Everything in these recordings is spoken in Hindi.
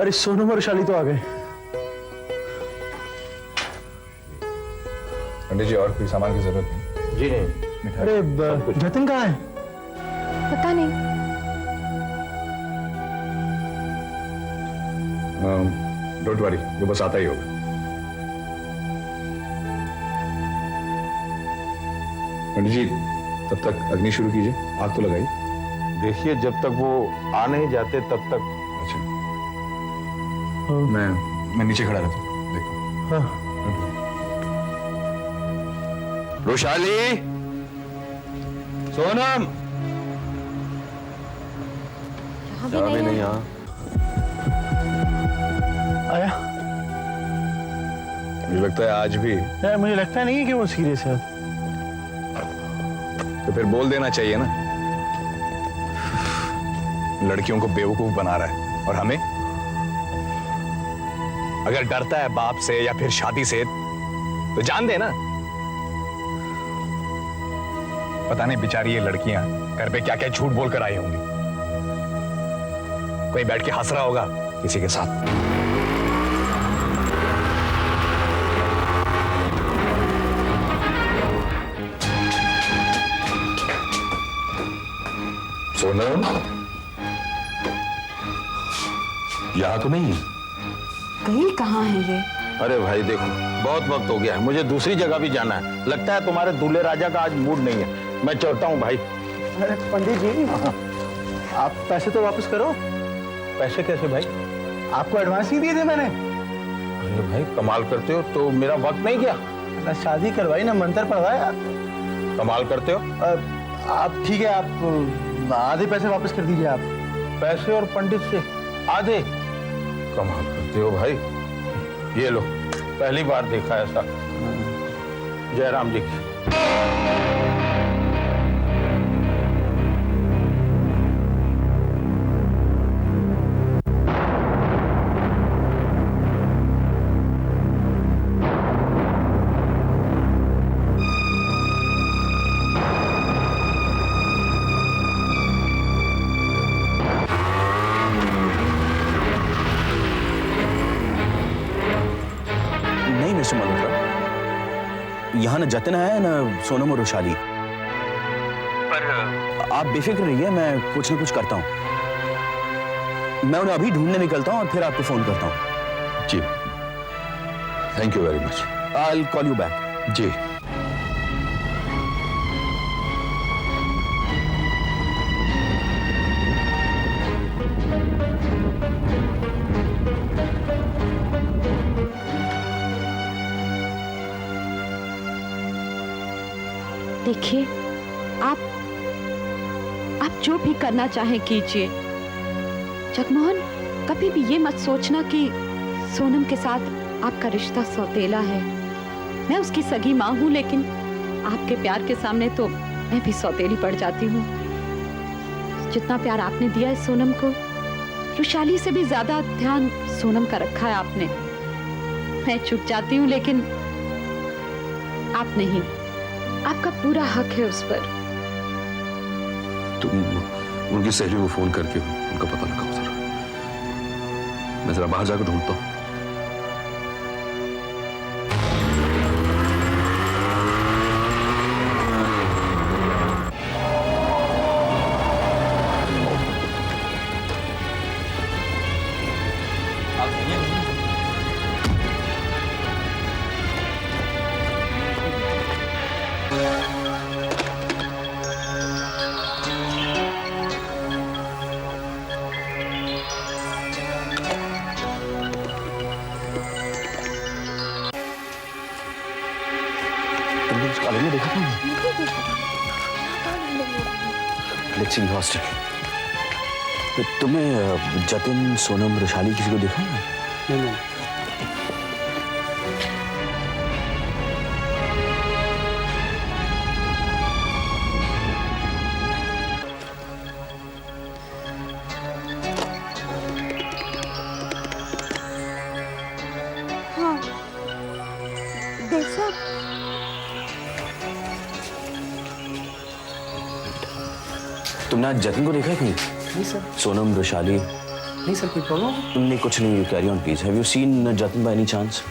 अरे सोनम और शाली तो आ गए। पंडित जी और कोई सामान की जरूरत नहीं? जी नहीं। अरे जतिन कहाँ है? पता नहीं। डोंट वरी, वो बस आता ही होगा। पंडित जी तब तक अग्नि शुरू कीजिए, आग तो लगाइए। देखिए जब तक वो आ नहीं जाते तब तक। अच्छा, मैं नीचे खड़ा रहता हूँ, देखो। हाँ। रोशाली, सोनम, भी नहीं यहाँ। आया? मुझे लगता है आज भी। यार मुझे लगता नहीं है कि वो सीरियस है। तो फिर बोल देना चाहिए ना। लड़कियों को बेवकूफ बना रहा है और हमें। अगर डरता है बाप से या फिर शादी से तो जान दे ना। पता नहीं बेचारी ये लड़कियां घर पे क्या क्या झूठ बोलकर आई होंगी। कोई बैठ के हंस रहा होगा किसी के साथ। सोनम, यहां तो नहीं है। कहीं कहाँ है ये? अरे भाई देखो, बहुत वक्त हो गया है, मुझे दूसरी जगह भी जाना है। लगता है तुम्हारे दूल्हे राजा का आज मूड नहीं है। मैं चलता हूँ भाई। अरे पंडित जी, आप पैसे तो वापस करो। पैसे कैसे भाई? आपको एडवांस ही दिए थे मैंने। अरे भाई कमाल करते हो, तो मेरा वक्त नहीं गया। ना शादी करवाई ना मंत्र पढ़वाया। कमाल करते हो। आप ठीक है, आप आधे पैसे वापस कर दीजिए। आप पैसे और पंडित से आधे? कमाल करते हो भाई। ये लो, पहली बार देखा ऐसा। जयराम जी की। नहीं मिस्टर मल्होत्रा, यहाँ न जतिन है न सोनम और रोशाली। पर आप बेफिक्र रहिए, मैं कुछ न कुछ करता हूँ। मैं उन्हें अभी ढूंढने निकलता हूँ और फिर आपको फोन करता हूँ। जी, thank you very much. I'll call you back. जी। देखिए, आप जो भी करना चाहें कीजिए। जगमोहन, कभी भी ये मत सोचना कि सोनम के साथ आपका रिश्ता सौतेला है। मैं उसकी सगी माँ हूँ, लेकिन आपके प्यार के सामने तो मैं भी सौतेली पड़ जाती हूँ। जितना प्यार आपने दिया है सोनम को, रुशाली से भी ज्यादा ध्यान सोनम का रखा है आपने। मैं चुप जाती हूँ, लेकिन आप नहीं। आपका पूरा हक है उस पर। तुम उनकी सहेलियों को फोन करके उनका पता लगाओ जरा। मैं जरा बाहर जाकर ढूंढता हूँ। तुमने उस कॉलेज में देखा था? Let's see hostel. तुमने जतिन, सोनम, रोशाली किसी को देखा है? नहीं। हाँ, देखो। तुमने आज जतिन को देखा है कहीं? नहीं सर। सोनम, रोशाली? नहीं सर, कोई प्रॉब्लम? नहीं, कुछ नहीं, carry on please. Have you seen Jatin by any chance?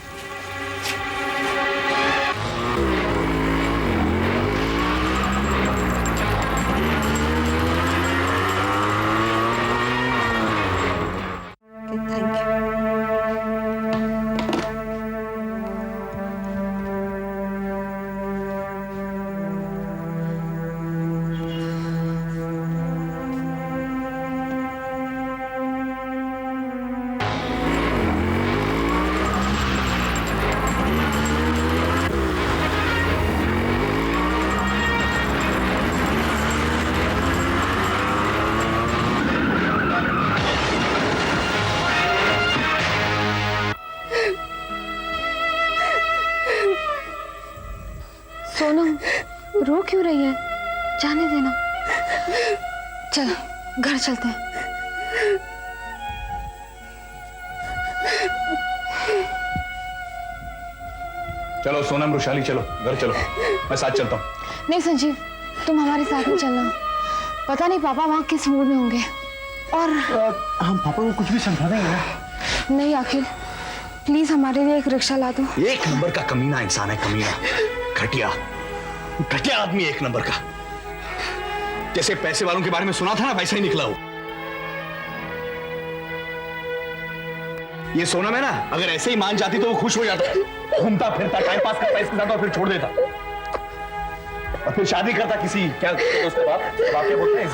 Sonam, रो क्यों रही है? जाने देना। चल घर चलते हैं। चलो सोनम, रुशाली, चलो घर चलो, मैं साथ चलता हूँ। नहीं संजीव, तुम हमारे साथ में चलना। पता नहीं पापा वहाँ किस मूड में होंगे। और हम पापा को कुछ भी समझा देंगे ना। नहीं अखिल, प्लीज हमारे लिए एक रिक्शा ला दो। एक नंबर का कमीना इंसान है, कमीना, घटिया घटिया आदमी, एक नंबर का। जैसे पैसे वालों के बारे में सुना था ना, वैसा ही निकला हो। ये सोनम है ना, अगर ऐसे ही मान जाती तो वो खुश हो जाता, घूमता फिरता, टाइम पास करता इसके साथ और फिर छोड़ देता, और फिर शादी करता किसी, क्या उसके बाद आप क्या बोलते हैं,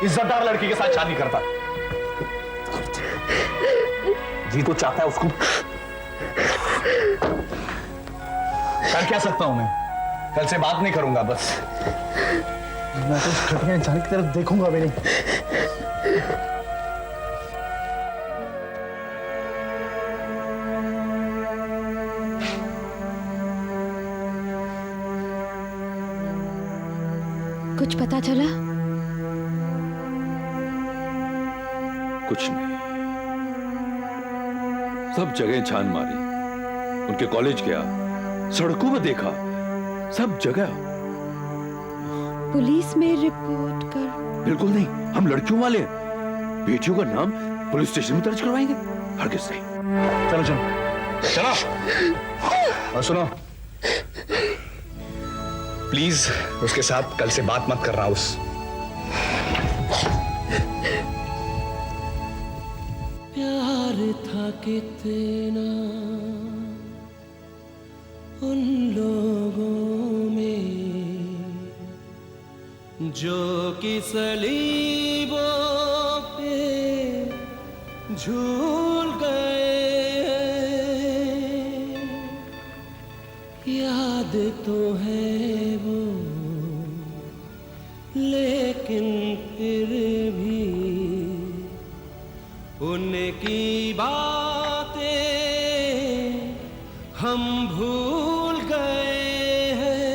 इज्जतदार लड़की के साथ शादी करता। जी तो चाहता है उसको। कर क्या सकता हूं मैं? कल से बात नहीं करूंगा बस। मैं तो उस घटिया इंसान की तरफ देखूंगा भी नहीं। कुछ पता चला? कुछ नहीं, सब जगह छान मारी, उनके कॉलेज गया, सड़कों में देखा, सब जगह। पुलिस में रिपोर्ट कर? बिल्कुल नहीं, हम लड़कियों वाले हैं। बेटियों का नाम पुलिस स्टेशन में दर्ज करवाएंगे? हरगिज़ नहीं। चलो चलो चलो। और सुनो, प्लीज उसके साथ कल से बात मत करना। उस प्यार था कितना उन लोगों में जो कि सलीबों पे झूल गए। याद तो है वो, लेकिन फिर भी उनकी बातें हम भूल गए हैं।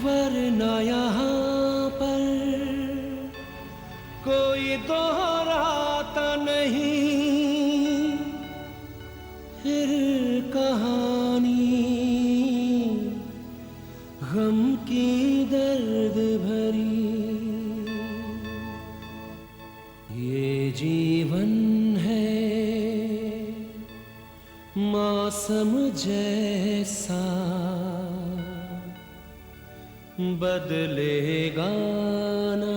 वरना यहाँ पर कोई दोहराता नहीं फिर कहानी गम की दर्द भरी। ये जीवन है मौसम जैसा, बदलेगा ना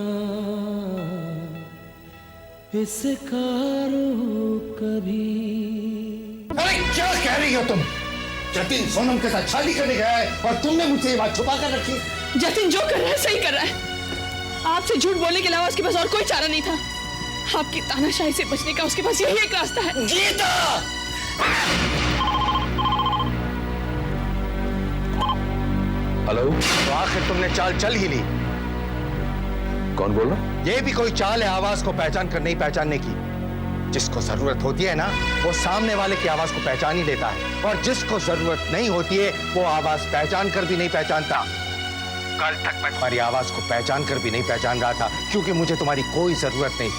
इसका रुख कभी। अरे क्या कह रही हो तुम? जतिन सोनम के साथ शादी करने गया है और तुमने मुझसे ये बात छुपा कर रखी। जतिन जो कर रहा है सही कर रहा है। आपसे झूठ बोलने के अलावा उसके पास और कोई चारा नहीं था। आपकी तानाशाही से बचने का उसके पास यही एक रास्ता है। गीता! हेलो, तो आखिर तुमने चाल चल ही ली। कौन बोल रहा? ये भी कोई चाल है आवाज को पहचान कर नहीं पहचानने की। जिसको जरूरत होती है ना, वो सामने वाले की आवाज को पहचान ही लेता है, और जिसको जरूरत नहीं होती है वो आवाज पहचान कर भी नहीं पहचानता। कल तक मैं तुम्हारी आवाज को पहचान कर भी नहीं पहचान रहा था, क्योंकि मुझे तुम्हारी कोई जरूरत नहीं,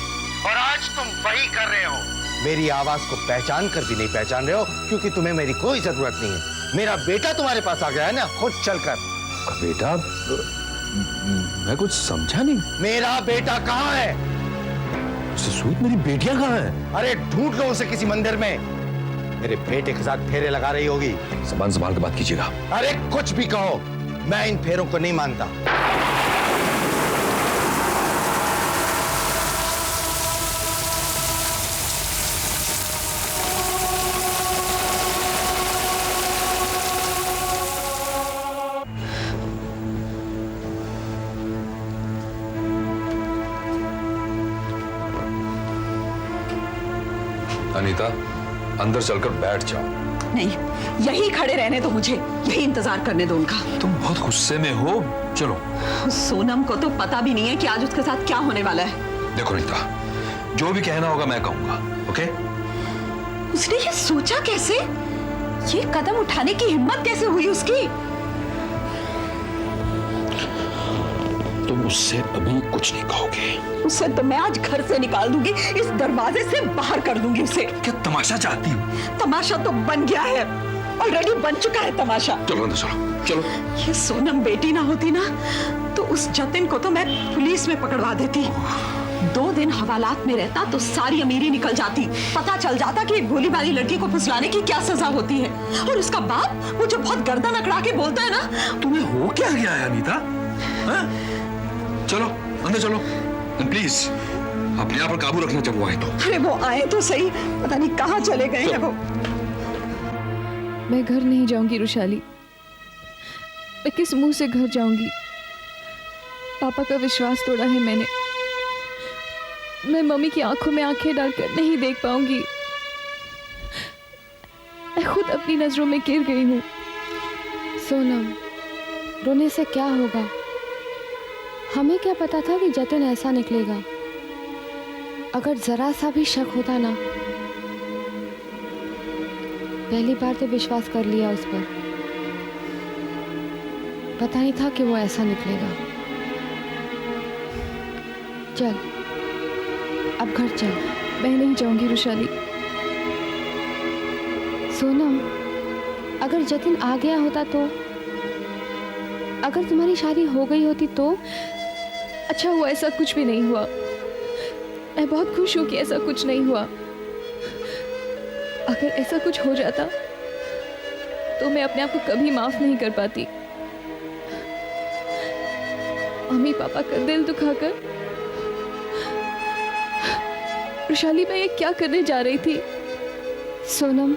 और आज तुम वही कर रहे हो। मेरी आवाज को पहचान कर भी नहीं पहचान रहे हो, क्योंकि तुम्हें मेरी कोई जरूरत नहीं है। मेरा बेटा तुम्हारे पास आ गया है ना, खुद चलकर। बेटा, मैं कुछ समझा नहीं। मेरा बेटा कहाँ है? सूद, मेरी बेटियां कहाँ हैं? अरे ढूंढ लो उसे किसी मंदिर में। मेरे बेटे के साथ फेरे लगा रही होगी। सामान संभाल के बात कीजिएगा। अरे कुछ भी कहो, मैं इन फेरों को नहीं मानता। अनीता, अंदर चलकर बैठ जाओ। नहीं, यही खड़े रहने दो मुझे, यही इंतजार करने दो उनका। तुम बहुत गुस्से में हो, चलो। सोनम को तो पता भी नहीं है कि आज उसके साथ क्या होने वाला है। देखो नीता, जो भी कहना होगा मैं कहूंगा, ओके? उसने ये सोचा कैसे? ये कदम उठाने की हिम्मत कैसे हुई उसकी? तुम उससे अभी कुछ नहीं कहोगे। उसे तो मैं आज घर से निकाल दूंगी, इस दरवाजे से बाहर कर दूंगी उसे। क्या तमाशा चाहती हो? तमाशा तो बन गया है, ऑलरेडी बन चुका है तमाशा। चलो अंदर चलो, चलो। ये सोनम बेटी ना होती ना, तो उस जतिन को तो मैं पुलिस में पकड़वा देती। 2 दिन हवालात में रहता तो सारी अमीरी निकल जाती। पता चल जाता कि एक भोली भाली लड़की को फुसलाने की क्या सजा होती है। और उसका बाप वो जो बहुत गर्दन अकड़ा के बोलता है ना। तुम्हें हो क्या गया है अनीता? हाँ? चलो अंदर चलो, प्लीज अपने आप पर काबू रखना जब वो आए तो। अरे वो आए तो सही, पता नहीं कहाँ चले गए हैं वो। मैं घर नहीं जाऊंगी रुशाली। मैं किस मुंह से घर जाऊंगी? पापा का विश्वास तोड़ा है मैंने। मैं मम्मी की आंखों में आंखें डालकर नहीं देख पाऊंगी। मैं खुद अपनी नजरों में गिर गई हूँ। सोनम, रोने से क्या होगा? हमें क्या पता था कि जतिन ऐसा निकलेगा। अगर जरा सा भी शक होता ना, पहली बार तो विश्वास कर लिया उस पर। पता नहीं था कि वो ऐसा निकलेगा। चल अब घर चल। मैं नहीं जाऊंगी रुशाली। सोनम, अगर जतिन आ गया होता तो, अगर तुम्हारी शादी हो गई होती तो? अच्छा हुआ ऐसा कुछ भी नहीं हुआ। मैं बहुत खुश हूं कि ऐसा कुछ नहीं हुआ। अगर ऐसा कुछ हो जाता तो मैं अपने आप को कभी माफ नहीं कर पाती। मम्मी पापा का दिल दुखाकर रुशाली मैं ये क्या करने जा रही थी? सोनम,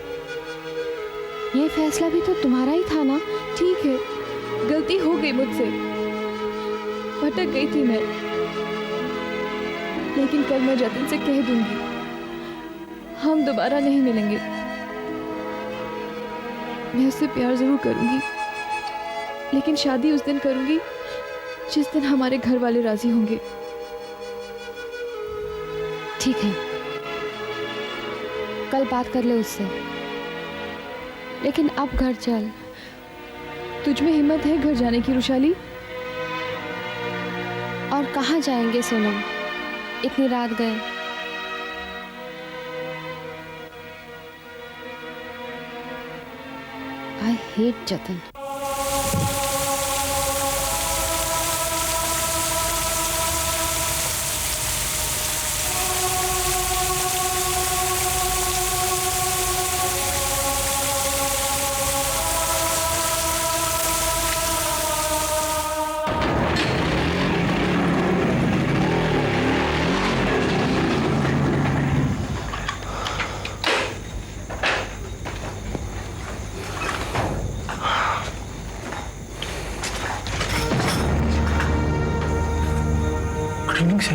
ये फैसला भी तो तुम्हारा ही था ना? ठीक है, गलती हो गई मुझसे, भटक गई थी मैं। लेकिन कल मैं जतिन से कह दूंगी हम दोबारा नहीं मिलेंगे। मैं उससे प्यार जरूर करूंगी, लेकिन शादी उस दिन करूंगी जिस दिन हमारे घर वाले राजी होंगे। ठीक है, कल बात कर ले उससे। लेकिन अब घर चल। तुझ में हिम्मत है घर जाने की रुशाली? और कहाँ जाएंगे सोनम, इतनी रात गए। I hate Jatin. सर,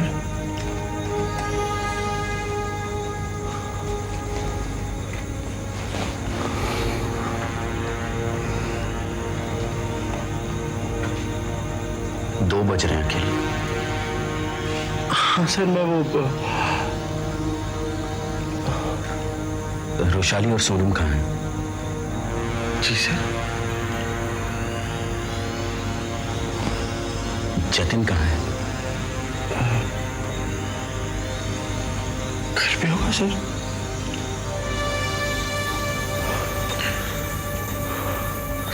दो बज रहे हैं अखिल। हाँ सर, मैं वो रोशाली और सोनम कहाँ हैं? जी सर। जतिन कहाँ है? घर पे होगा सर।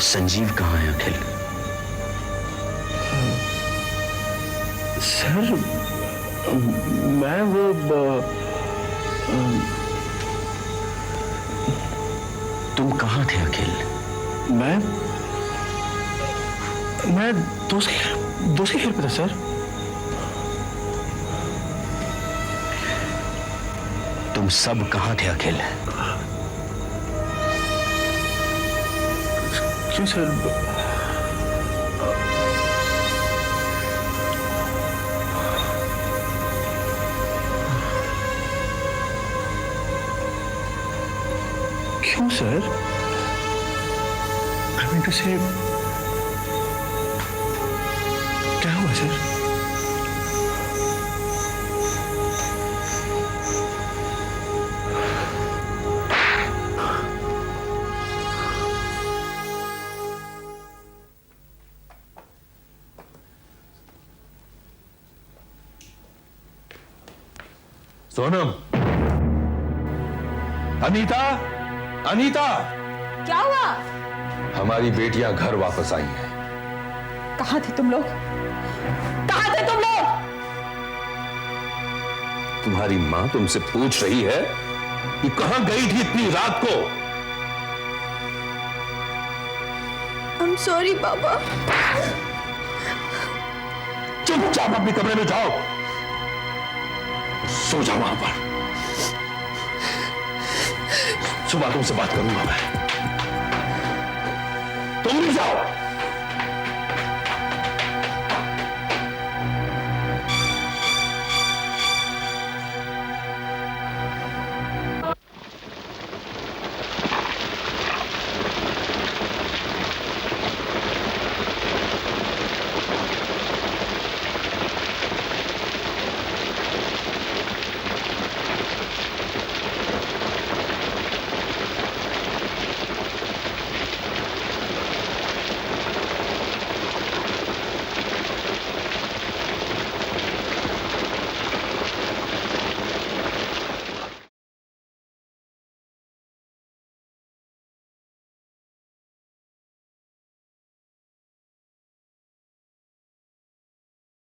संजीव कहाँ है अखिल? सर मैं वो तुम कहाँ थे अखिल? मैं दोस्त के घर पे था सर। तुम सब कहाँ थे अखिल? क्यों सर? क्यों सर? आई मीन टू से क्या हुआ सर? सोनम, अनीता, अनीता, क्या हुआ? हमारी बेटियां घर वापस आई हैं। कहाँ थे तुम लोग? कहाँ थे तुम लोग? तुम्हारी मां तुमसे पूछ रही है कि कहां गई थी इतनी रात को? I'm sorry, पापा। चुपचाप अपने कमरे में जाओ, सो जाओ वहां पर। सुबह तुमसे बात करूंगा मैं। तुम भी जाओ।